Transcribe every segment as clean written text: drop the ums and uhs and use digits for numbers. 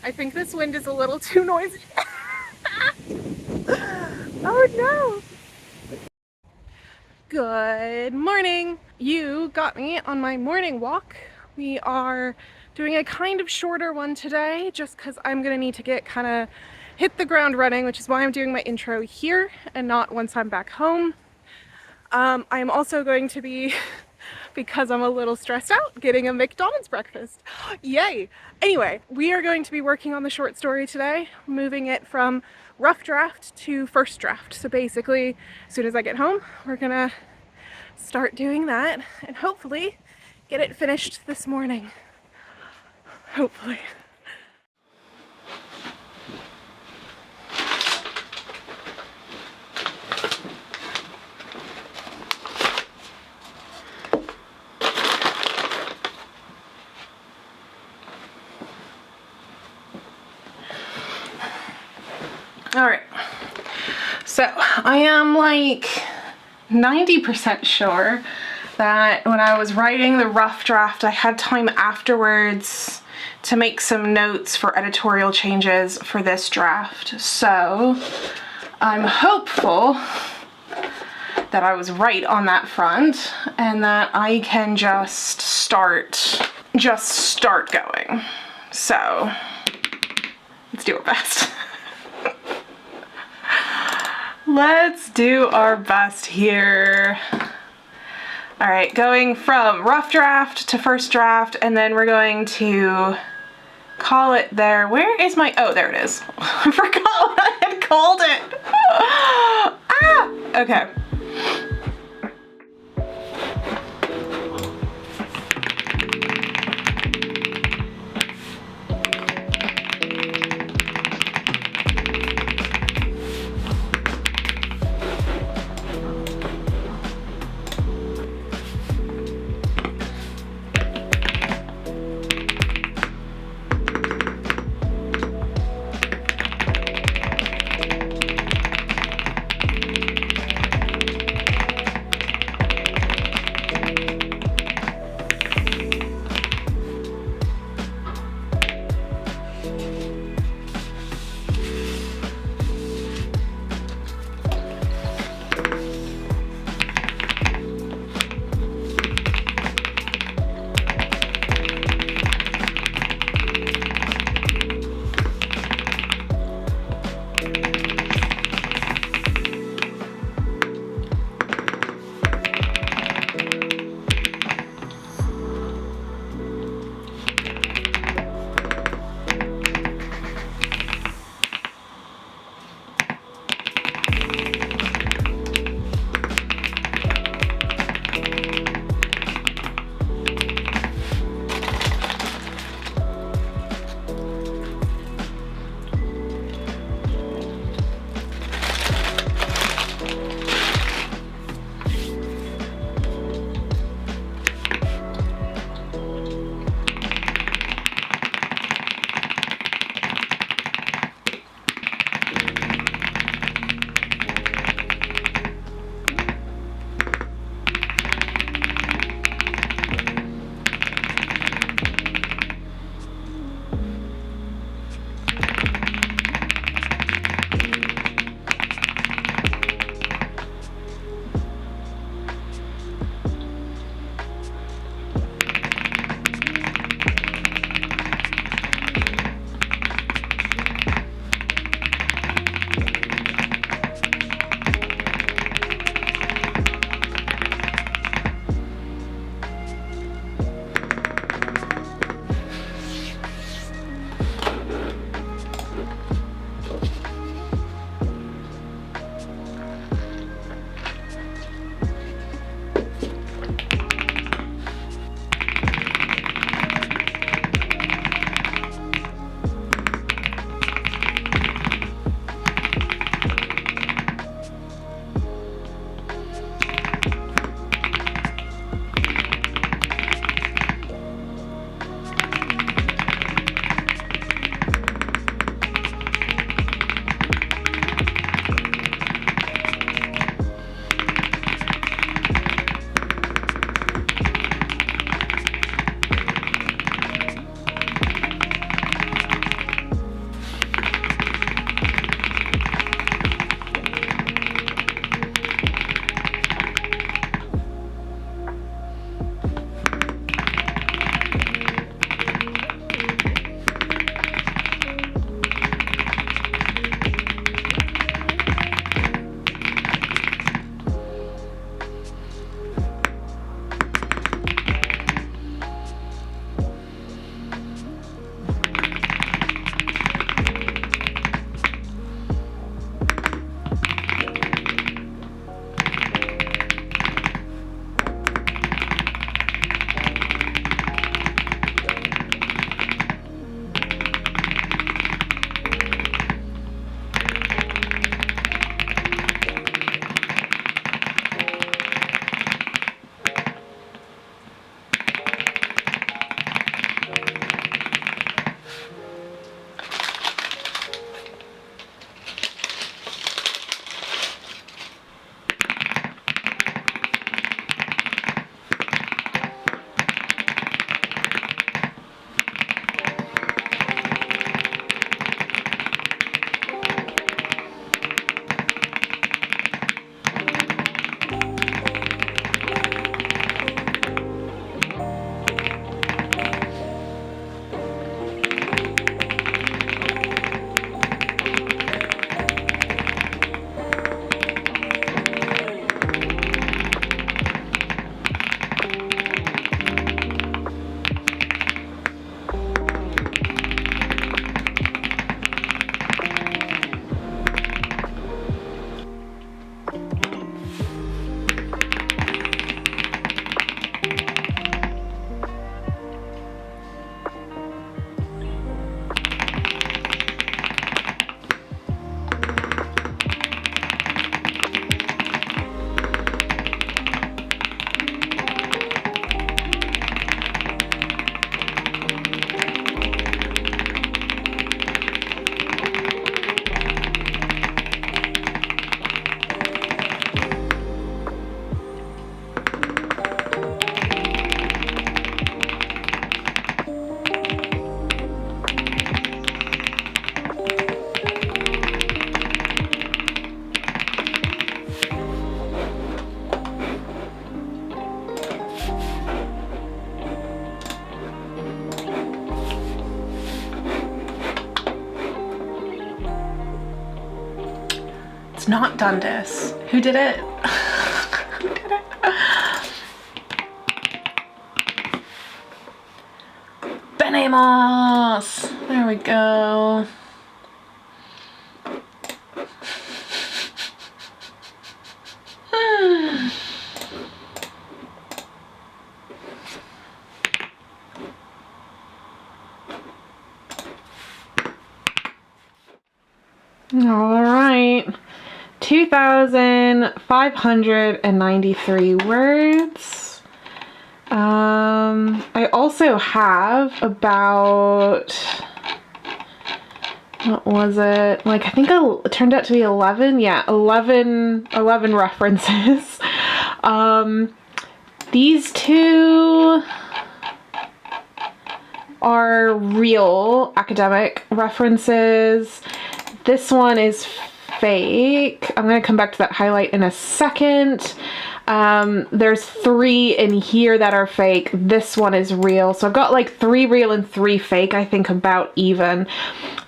I think this wind is a little too noisy. Oh no! Good morning! You got me on my morning walk. We are doing a kind of shorter one today just because I'm gonna need to get hit the ground running, which is why I'm doing my intro here and not once I'm back home. I am also going to be, because I'm a little stressed out, getting a McDonald's breakfast. Yay! Anyway, we are going to be working on the short story today, moving it from rough draft to first draft. So basically, as soon as I get home, we're gonna start doing that and hopefully get it finished this morning. Hopefully. All right, so I am like 90% sure that when I was writing the rough draft, I had time afterwards to make some notes for editorial changes for this draft. So I'm hopeful that I was right on that front and that I can just start going. So let's do our best. Let's do our best here. All right, going from rough draft to first draft, and then we're going to call it there. Where is my, oh, there it is. I forgot what I had called it. Ah, okay. not Dundas. Who did it? Who did it? Ben Amos! There we go. All right, 2,593 words. I also have about, what was it? Like, I think it turned out to be 11. Yeah, 11 references. These two are real academic references. This one is fake. I'm going to come back to that highlight in a second. There's 3 in here that are fake. This one is real. So I've got like 3 real and 3 fake, I think about even.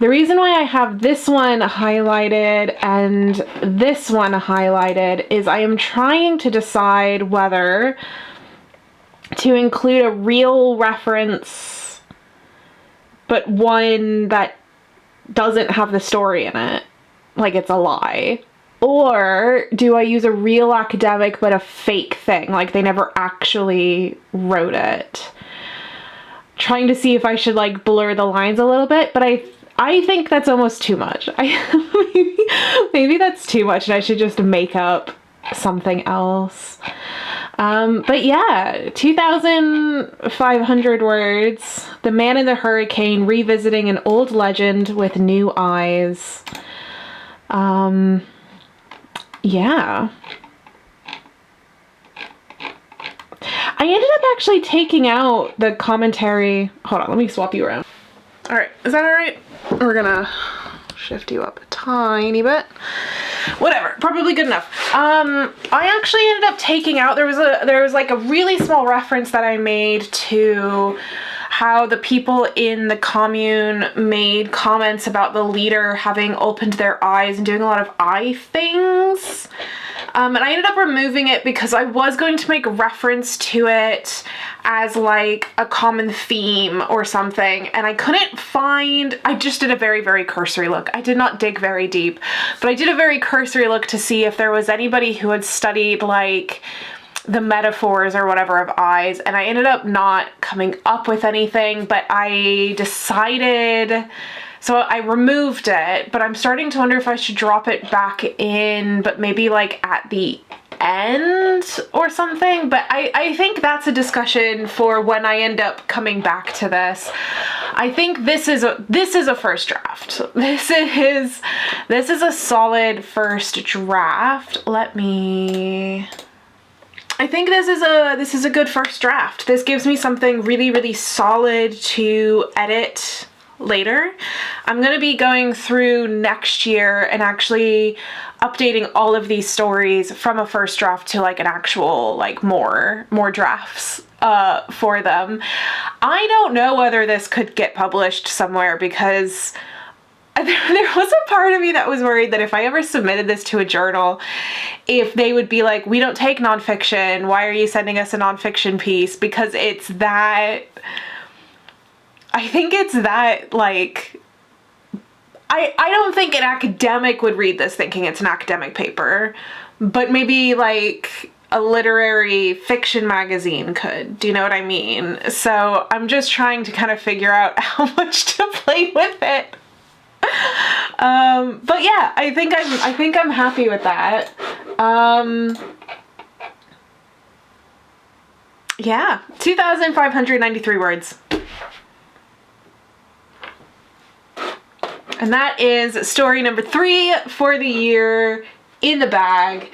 The reason why I have this one highlighted and this one highlighted is I am trying to decide whether to include a real reference, but one that doesn't have the story in it, like it's a lie. Or do I use a real academic but a fake thing, like they never actually wrote it? Trying to see if I should like blur the lines a little bit, but I think that's almost too much. Maybe that's too much and I should just make up something else. But yeah, 2,500 words. The Man in the Hurricane, revisiting an old legend with new eyes. Yeah. I ended up actually taking out the commentary. Hold on, let me swap you around. All right, is that all right? We're gonna shift you up a tiny bit. Whatever, probably good enough. I actually ended up taking out, there was like a really small reference that I made to how the people in the commune made comments about the leader having opened their eyes and doing a lot of eye things. And I ended up removing it because I was going to make reference to it as like a common theme or something, and I couldn't find, I just did a very, very cursory look. I did not dig very deep, but I did a very cursory look to see if there was anybody who had studied like the metaphors or whatever of eyes, and I ended up not coming up with anything, but I decided, so I removed it, but I'm starting to wonder if I should drop it back in, but maybe like at the end or something. But I think that's a discussion for when I end up coming back to this. I think this is a first draft. This is a solid first draft. I think this is a good first draft. This gives me something really, really solid to edit later. I'm going to be going through next year and actually updating all of these stories from a first draft to like an actual like more drafts for them. I don't know whether this could get published somewhere because there was a part of me that was worried that if I ever submitted this to a journal, if they would be like, we don't take nonfiction, why are you sending us a nonfiction piece? Because it's that, I think it's that like, I don't think an academic would read this thinking it's an academic paper, but maybe like a literary fiction magazine could. Do you know what I mean? So I'm just trying to kind of figure out how much to play with it. But yeah, I think I'm happy with that. Yeah, 2,593 words. And that is story number 3 for the year in the bag.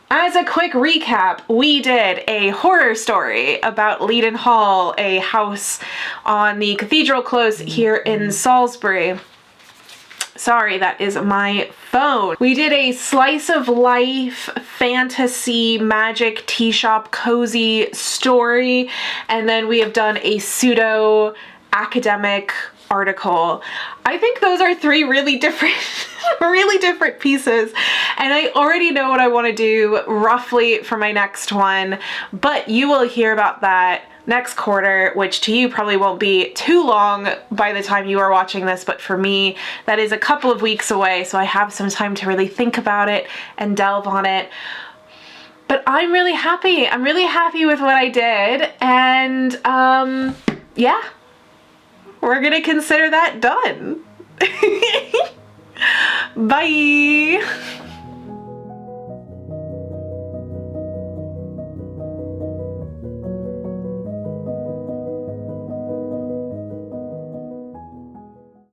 As a quick recap, we did a horror story about Leaden Hall, a house on the Cathedral Close here in Salisbury. Sorry, that is my phone. We did a slice of life, fantasy, magic, tea shop, cozy story, and then we have done a pseudo academic article. I think those are three really different really different pieces, and I already know what I want to do roughly for my next one, but you will hear about that next quarter, which to you probably won't be too long by the time you are watching this, but for me that is a couple of weeks away, so I have some time to really think about it and delve on it. But I'm really happy. I'm really happy with what I did, and yeah, we're gonna consider that done. Bye.